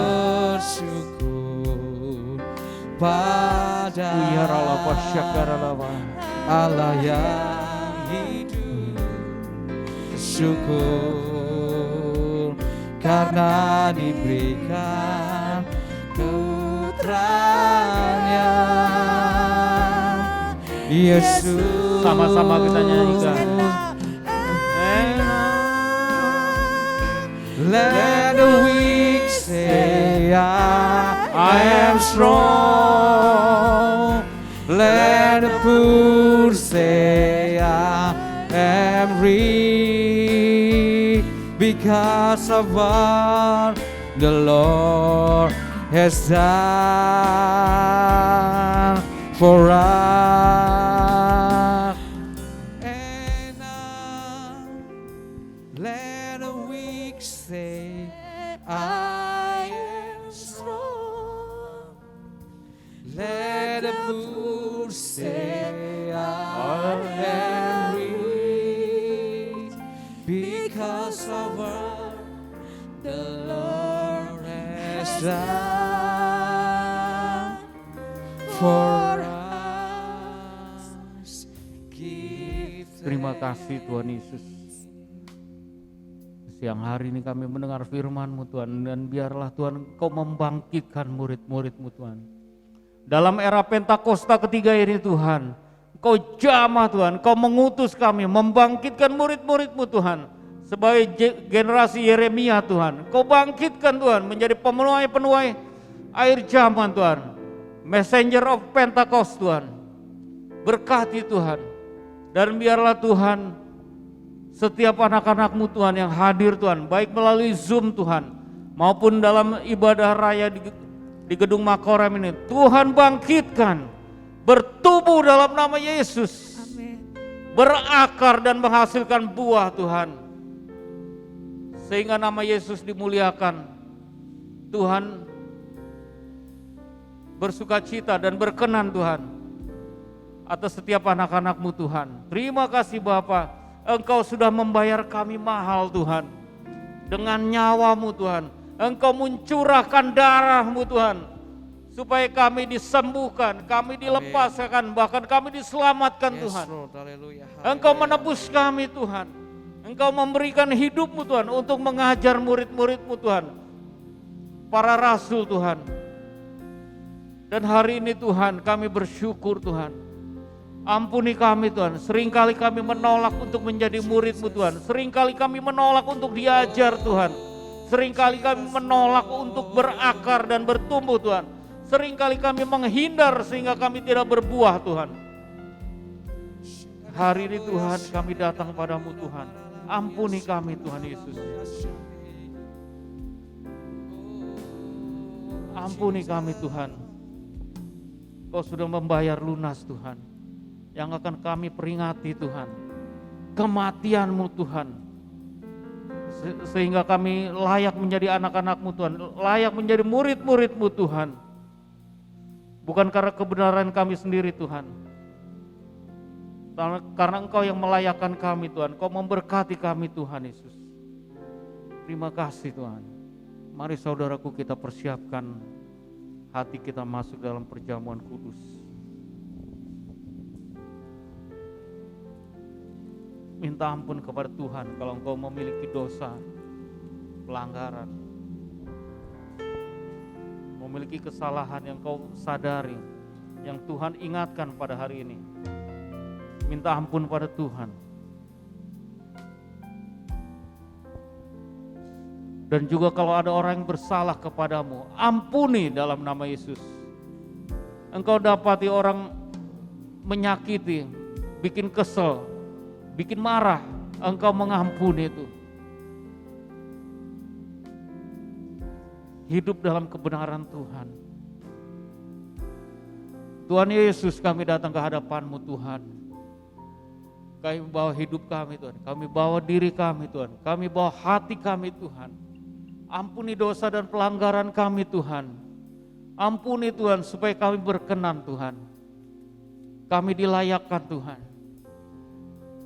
Allah yang hidup, syukur karena diberikan putranya Yesus. Sama-sama kita nyanyikan. Let the weak say I am strong. Let the poor say I am rich because of what the Lord has done for us. And let the weak say I am strong. Let the poor say I am rich because of what the Lord has done for us. Terima kasih Tuhan Yesus. Siang hari ini kami mendengar firman-Mu Tuhan, dan biarlah Tuhan Engkau membangkitkan murid-murid-Mu Tuhan. Dalam era Pentakosta ketiga ini Tuhan, Engkau jamah Tuhan, Engkau mengutus kami membangkitkan murid-murid-Mu Tuhan. Sebagai generasi Yeremia Tuhan, Engkau bangkitkan Tuhan menjadi penuai-penuai akhir zaman Tuhan. Messenger of Pentecost Tuhan. Berkati Tuhan. Dan biarlah Tuhan setiap anak-anak-Mu Tuhan yang hadir Tuhan, baik melalui Zoom Tuhan, maupun dalam ibadah raya di gedung Makorem ini, Tuhan bangkitkan, bertumbuh dalam nama Yesus. Amin. Berakar dan menghasilkan buah Tuhan. Sehingga nama Yesus dimuliakan. Tuhan bersukacita dan berkenan Tuhan atas setiap anak-anak-Mu Tuhan. Terima kasih Bapa, Engkau sudah membayar kami mahal Tuhan. Dengan nyawa-Mu Tuhan, Engkau mencurahkan darah-Mu Tuhan, supaya kami disembuhkan, kami dilepaskan, bahkan kami diselamatkan Tuhan. Engkau menebus kami Tuhan. Engkau memberikan hidup-Mu Tuhan untuk mengajar murid-murid-Mu Tuhan, para rasul Tuhan. Dan hari ini Tuhan kami bersyukur Tuhan. Ampuni kami Tuhan, seringkali kami menolak untuk menjadi murid-Mu Tuhan. Seringkali kami menolak untuk diajar Tuhan. Seringkali kami menolak untuk berakar dan bertumbuh Tuhan. Seringkali kami menghindar sehingga kami tidak berbuah Tuhan. Hari ini Tuhan kami datang padamu Tuhan. Ampuni kami Tuhan Yesus. Ampuni kami Tuhan. Kau sudah membayar lunas Tuhan. Yang akan kami peringati Tuhan. Kematian-Mu Tuhan. Sehingga kami layak menjadi anak-anak-Mu Tuhan. Layak menjadi murid-murid-Mu Tuhan. Bukan karena kebenaran kami sendiri Tuhan. Karena Engkau yang melayakkan kami Tuhan. Engkau memberkati kami Tuhan Yesus. Terima kasih Tuhan. Mari saudaraku kita persiapkan hati kita masuk dalam perjamuan kudus. Minta ampun kepada Tuhan kalau engkau memiliki dosa, pelanggaran, memiliki kesalahan yang kau sadari, yang Tuhan ingatkan pada hari ini. Minta ampun pada Tuhan. Dan juga kalau ada orang yang bersalah kepadamu, ampuni dalam nama Yesus. Engkau dapati orang menyakiti, bikin kesel, bikin marah, engkau mengampuni itu. Hidup dalam kebenaran Tuhan. Tuhan Yesus, kami datang ke hadapan-Mu Tuhan. Kami bawa hidup kami Tuhan, kami bawa diri kami Tuhan, kami bawa hati kami Tuhan. Ampuni dosa dan pelanggaran kami Tuhan. Ampuni Tuhan supaya kami berkenan Tuhan. Kami dilayakkan Tuhan.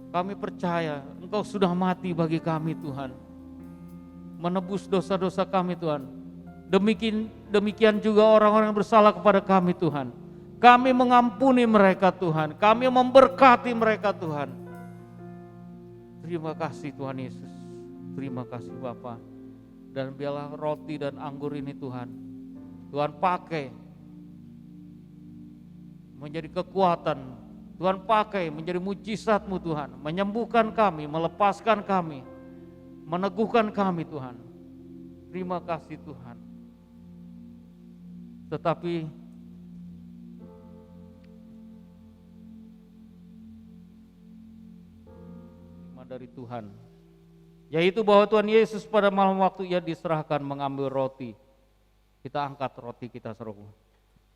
Kami percaya Engkau sudah mati bagi kami Tuhan. Menebus dosa-dosa kami Tuhan. Demikian juga orang-orang yang bersalah kepada kami Tuhan. Kami mengampuni mereka Tuhan. Kami memberkati mereka Tuhan. Terima kasih Tuhan Yesus. Terima kasih Bapa. Dan biarlah roti dan anggur ini Tuhan, Tuhan pakai menjadi kekuatan, Tuhan pakai menjadi mujizat-Mu Tuhan, menyembuhkan kami, melepaskan kami, meneguhkan kami Tuhan. Terima kasih Tuhan. Tetapi dari Tuhan, yaitu bahwa Tuhan Yesus pada malam waktu Ia diserahkan mengambil roti. Kita angkat roti kita saudaraku.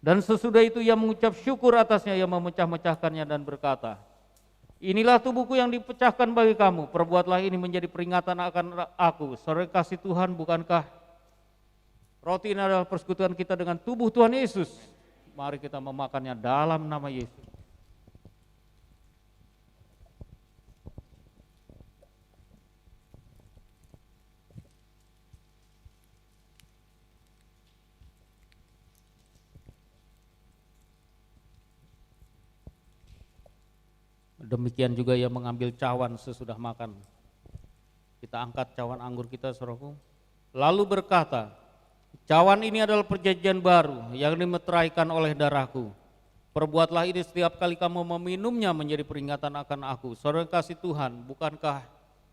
Dan sesudah itu Ia mengucap syukur atasnya, Ia memecah-mecahkannya dan berkata, inilah tubuhku yang dipecahkan bagi kamu, perbuatlah ini menjadi peringatan akan aku. Saudara kasih Tuhan, bukankah roti ini adalah persekutuan kita dengan tubuh Tuhan Yesus? Mari kita memakannya dalam nama Yesus. Demikian juga Ia mengambil cawan sesudah makan. Kita angkat cawan anggur kita saudaraku. Lalu berkata, cawan ini adalah perjanjian baru yang dimeteraikan oleh darahku. Perbuatlah ini setiap kali kamu meminumnya menjadi peringatan akan aku. Saudara kasih Tuhan, bukankah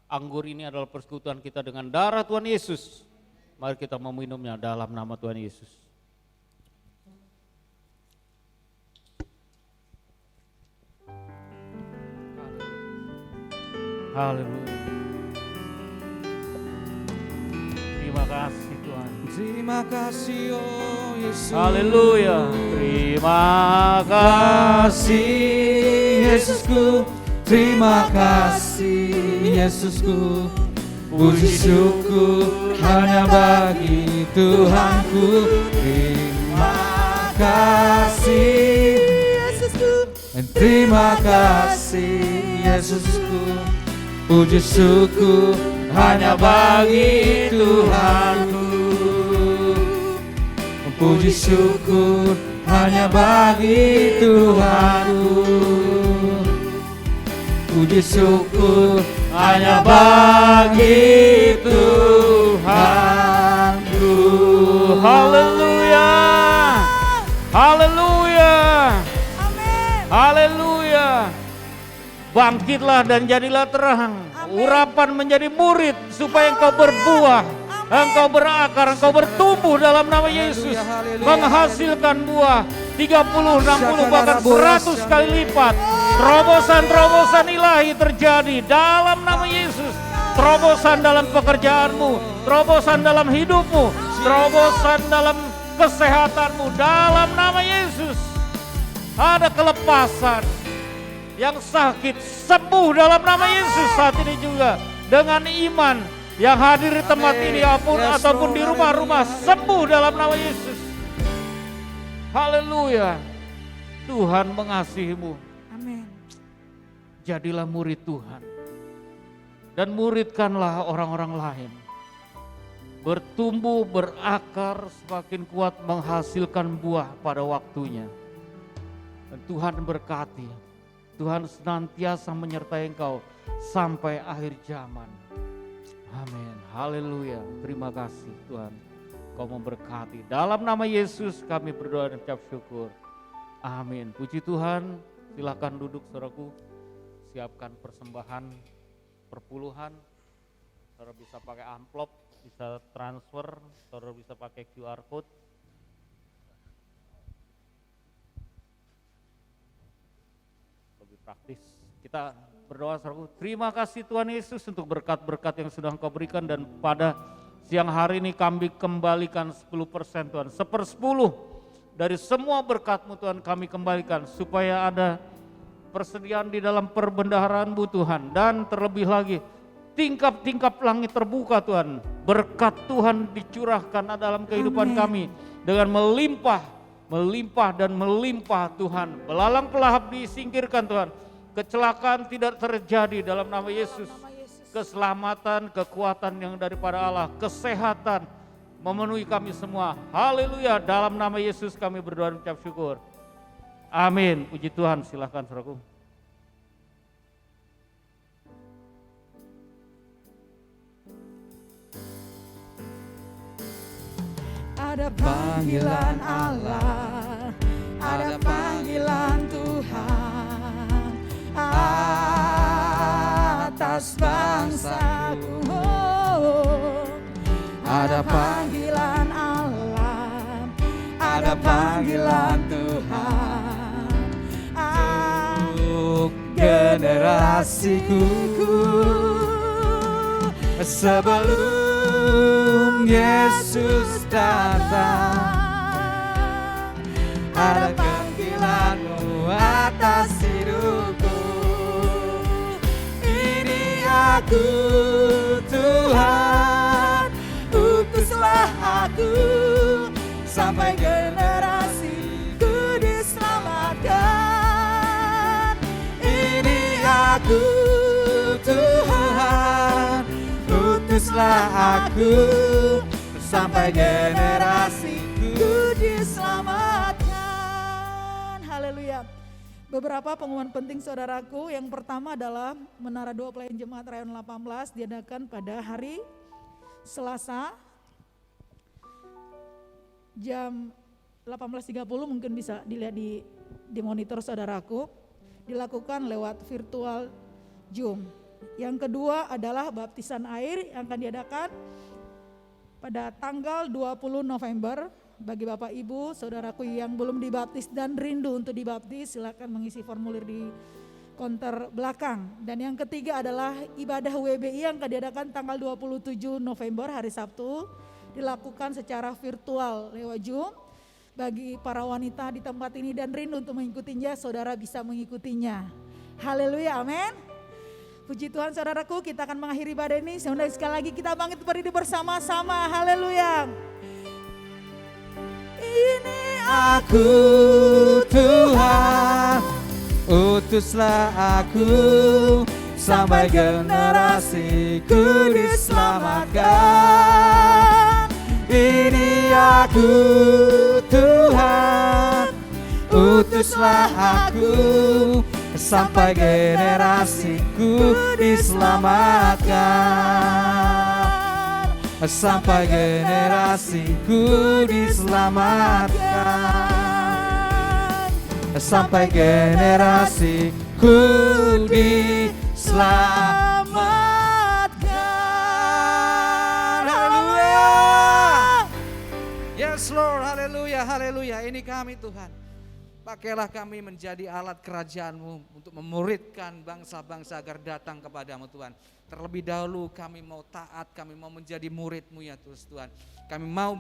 anggur ini adalah persekutuan kita dengan darah Tuhan Yesus? Mari kita meminumnya dalam nama Tuhan Yesus. Haleluya. Terima kasih Tuhan. Terima kasih oh Yesus. Haleluya. Terima kasih Yesusku. Terima kasih Yesusku. Puji syukur hanya bagi Tuhanku. Terima kasih Yesusku. Terima kasih Yesusku. Puji syukur hanya bagi Tuhanku. Puji syukur hanya bagi Tuhanku. Puji syukur hanya bagi Tuhanku. Haleluya. Haleluya. Haleluya. Bangkitlah dan jadilah terang. Urapan menjadi murid supaya engkau berbuah, engkau berakar, engkau bertumbuh dalam nama Yesus. Menghasilkan buah 30, 60 bahkan 100 kali lipat. Terobosan-terobosan ilahi terjadi dalam nama Yesus. Terobosan dalam pekerjaanmu, terobosan dalam hidupmu, terobosan dalam kesehatanmu dalam nama Yesus. Ada kelepasan, yang sakit sembuh dalam nama Yesus saat ini juga. Dengan iman yang hadir di tempat ini ataupun di rumah-rumah, sembuh dalam nama Yesus. Haleluya. Tuhan mengasihimu. Amin. Jadilah murid Tuhan. Dan muridkanlah orang-orang lain. Bertumbuh, berakar, semakin kuat menghasilkan buah pada waktunya. Dan Tuhan berkati. Tuhan senantiasa menyertai engkau sampai akhir zaman. Amin. Haleluya. Terima kasih Tuhan. Kau memberkati. Dalam nama Yesus kami berdoa dan ucap syukur. Amin. Puji Tuhan. Silakan duduk saudaraku. Siapkan persembahan perpuluhan. Saudara bisa pakai amplop, bisa transfer, saudara bisa pakai QR code. Lebih praktis. Kita berdoa saudaraku. Terima kasih Tuhan Yesus untuk berkat-berkat yang sudah Engkau berikan, dan pada siang hari ini kami kembalikan 10% Tuhan. 1/10 dari semua berkat-Mu Tuhan kami kembalikan, supaya ada persediaan di dalam perbendaharaan-Mu Tuhan. Dan terlebih lagi tingkap-tingkap langit terbuka Tuhan. Berkat Tuhan dicurahkan dalam kehidupan kami dengan melimpah, melimpah dan melimpah Tuhan. Belalang pelahap disingkirkan Tuhan. Kecelakaan tidak terjadi dalam nama Yesus. Keselamatan, kekuatan yang daripada Allah, kesehatan memenuhi kami semua. Haleluya. Dalam nama Yesus kami berdoa dan ucap syukur. Amin. Puji Tuhan. Silakan saudaraku. Ada panggilan Allah, ada panggilan Tuhan atas bangsaku. Ada panggilan Allah, ada panggilan Tuhan untuk generasiku. Sebelum Yesus datang, ada panggilan-Mu atas hidupku. Ini aku Tuhan, utuslah aku sampai generasiku diselamatkan. Ini aku Tuhan, utuslah aku sampai generasiku diselamatkan. Haleluya. Beberapa pengumuman penting saudaraku. Yang pertama adalah Menara 2 Pelayan Jemaat Rayon 18 diadakan pada hari Selasa jam 18.30, mungkin bisa dilihat di monitor saudaraku. Dilakukan lewat virtual Zoom. Yang kedua adalah baptisan air yang akan diadakan pada tanggal 20 November. Bagi Bapak Ibu, saudaraku yang belum dibaptis dan rindu untuk dibaptis, silakan mengisi formulir di konter belakang. Dan yang ketiga adalah ibadah WBI yang akan diadakan tanggal 27 November hari Sabtu, dilakukan secara virtual lewat Zoom. Bagi para wanita di tempat ini dan rindu untuk mengikutinya, saudara bisa mengikutinya. Haleluya, amin. Puji Tuhan saudaraku, kita akan mengakhiri ibadah ini. Sekali lagi kita bangkit berdiri bersama-sama. Haleluya. Ini aku Tuhan, utuslah aku sampai generasiku diselamatkan. Ini aku Tuhan, utuslah aku sampai generasiku diselamatkan. Sampai generasiku diselamatkan. Sampai generasiku diselamatkan. Haleluya. Yes Lord, haleluya, haleluya. Ini kami Tuhan. Pakailah kami menjadi alat kerajaan-Mu untuk memuridkan bangsa-bangsa agar datang kepadamu Tuhan. Terlebih dahulu kami mau taat, kami mau menjadi murid-Mu ya Tuhan. Kami mau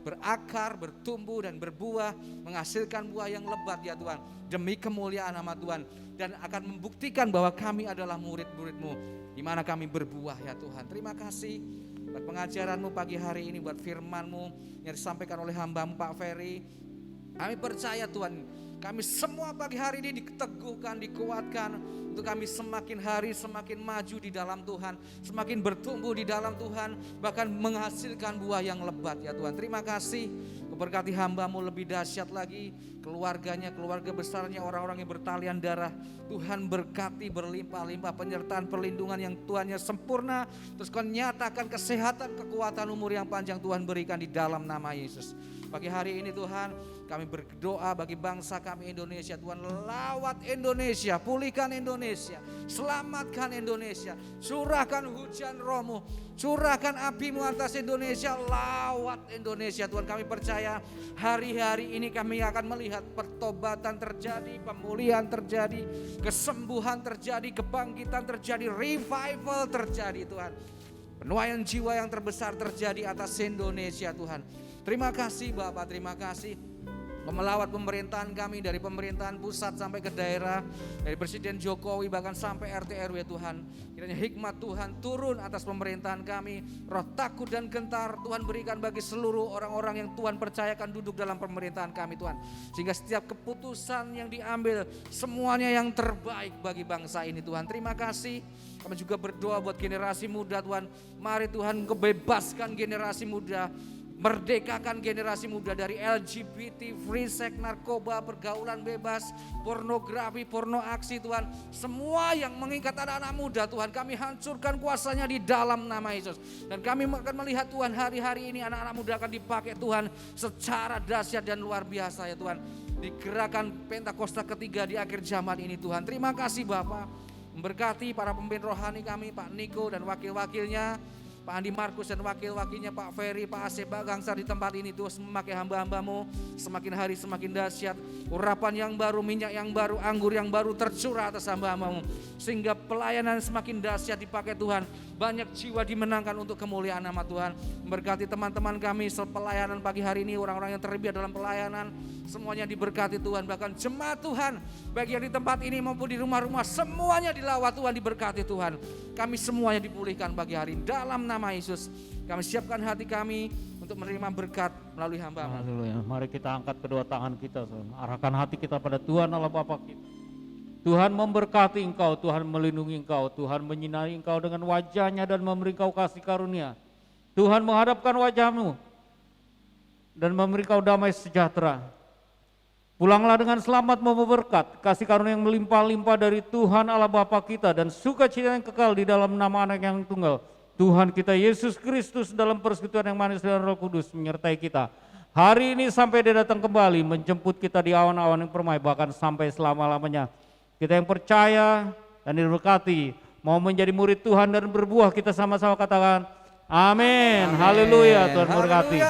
berakar, bertumbuh dan berbuah, menghasilkan buah yang lebat ya Tuhan, demi kemuliaan nama Tuhan, dan akan membuktikan bahwa kami adalah murid-murid-Mu, di mana kami berbuah ya Tuhan. Terima kasih buat pengajaran-Mu pagi hari ini, buat firman-Mu yang disampaikan oleh hamba-Mu Pak Ferry. Kami percaya Tuhan, kami semua pagi hari ini diteguhkan, dikuatkan untuk kami semakin hari semakin maju di dalam Tuhan, semakin bertumbuh di dalam Tuhan, bahkan menghasilkan buah yang lebat ya Tuhan. Terima kasih, berkati hamba-Mu lebih dahsyat lagi, keluarganya, keluarga besarnya, orang-orang yang bertalian darah. Tuhan berkati berlimpah-limpah penyertaan perlindungan yang Tuhannya sempurna. Terus Kau nyatakan kesehatan, kekuatan, umur yang panjang Tuhan berikan di dalam nama Yesus. Pagi hari ini Tuhan, kami berdoa bagi bangsa kami Indonesia. Tuhan, lawat Indonesia, pulihkan Indonesia, selamatkan Indonesia, curahkan hujan Roh-Mu, curahkan api-Mu atas Indonesia, lawat Indonesia. Tuhan, kami percaya hari-hari ini kami akan melihat pertobatan terjadi, pemulihan terjadi, kesembuhan terjadi, kebangkitan terjadi, revival terjadi Tuhan. Penuaian jiwa yang terbesar terjadi atas Indonesia Tuhan. Terima kasih Bapak, terima kasih melawat pemerintahan kami, dari pemerintahan pusat sampai ke daerah, dari Presiden Jokowi bahkan sampai RT RW Tuhan. Kiranya hikmat Tuhan turun atas pemerintahan kami, roh takut dan gentar Tuhan berikan bagi seluruh orang-orang yang Tuhan percayakan duduk dalam pemerintahan kami Tuhan. Sehingga setiap keputusan yang diambil semuanya yang terbaik bagi bangsa ini Tuhan. Terima kasih. Kami juga berdoa buat generasi muda Tuhan. Mari Tuhan kebebaskan generasi muda, merdekakan generasi muda dari LGBT, free sex, narkoba, pergaulan bebas, pornografi, porno aksi Tuhan. Semua yang mengikat anak-anak muda Tuhan, kami hancurkan kuasanya di dalam nama Yesus. Dan kami akan melihat Tuhan hari-hari ini anak-anak muda akan dipakai Tuhan secara dahsyat dan luar biasa ya Tuhan. Digerakkan Pentakosta ketiga di akhir zaman ini Tuhan. Terima kasih Bapak, memberkati para pemimpin rohani kami, Pak Niko dan wakil-wakilnya, Pak Andi Markus dan wakil-wakilnya, Pak Ferry, Pak Asep, Pak Gangsa di tempat ini Tuhan, memakai hamba-hamba-Mu semakin hari semakin dahsyat. Urapan yang baru, minyak yang baru, anggur yang baru tercurah atas hamba-hamba-Mu, sehingga pelayanan semakin dahsyat dipakai Tuhan. Banyak jiwa dimenangkan untuk kemuliaan nama Tuhan. Berkati teman-teman kami pelayanan pagi hari ini, orang-orang yang terlibat dalam pelayanan, semuanya diberkati Tuhan. Bahkan jemaat Tuhan, baik yang di tempat ini maupun di rumah-rumah, semuanya dilawat Tuhan, diberkati Tuhan. Kami semuanya dipulihkan pagi hari ini dalam nama Yesus. Kami siapkan hati kami untuk menerima berkat melalui hamba-Mu. Haleluya. Mari kita angkat kedua tangan kita, arahkan hati kita pada Tuhan Allah Bapa kita. Tuhan memberkati engkau, Tuhan melindungi engkau, Tuhan menyinari engkau dengan wajah-Nya dan memberi engkau kasih karunia. Tuhan menghadapkan wajah-Mu dan memberi engkau damai sejahtera. Pulanglah dengan selamat membawa berkat, kasih karunia yang melimpah-limpah dari Tuhan Allah Bapa kita dan sukacita yang kekal di dalam nama Anak yang tunggal, Tuhan kita Yesus Kristus, dalam persekutuan yang manis dan Roh Kudus menyertai kita hari ini sampai Dia datang kembali menjemput kita di awan-awan yang permai, bahkan sampai selama-lamanya. Kita yang percaya dan diberkati mau menjadi murid Tuhan dan berbuah, kita sama-sama katakan amin. Haleluya. Tuhan berkati.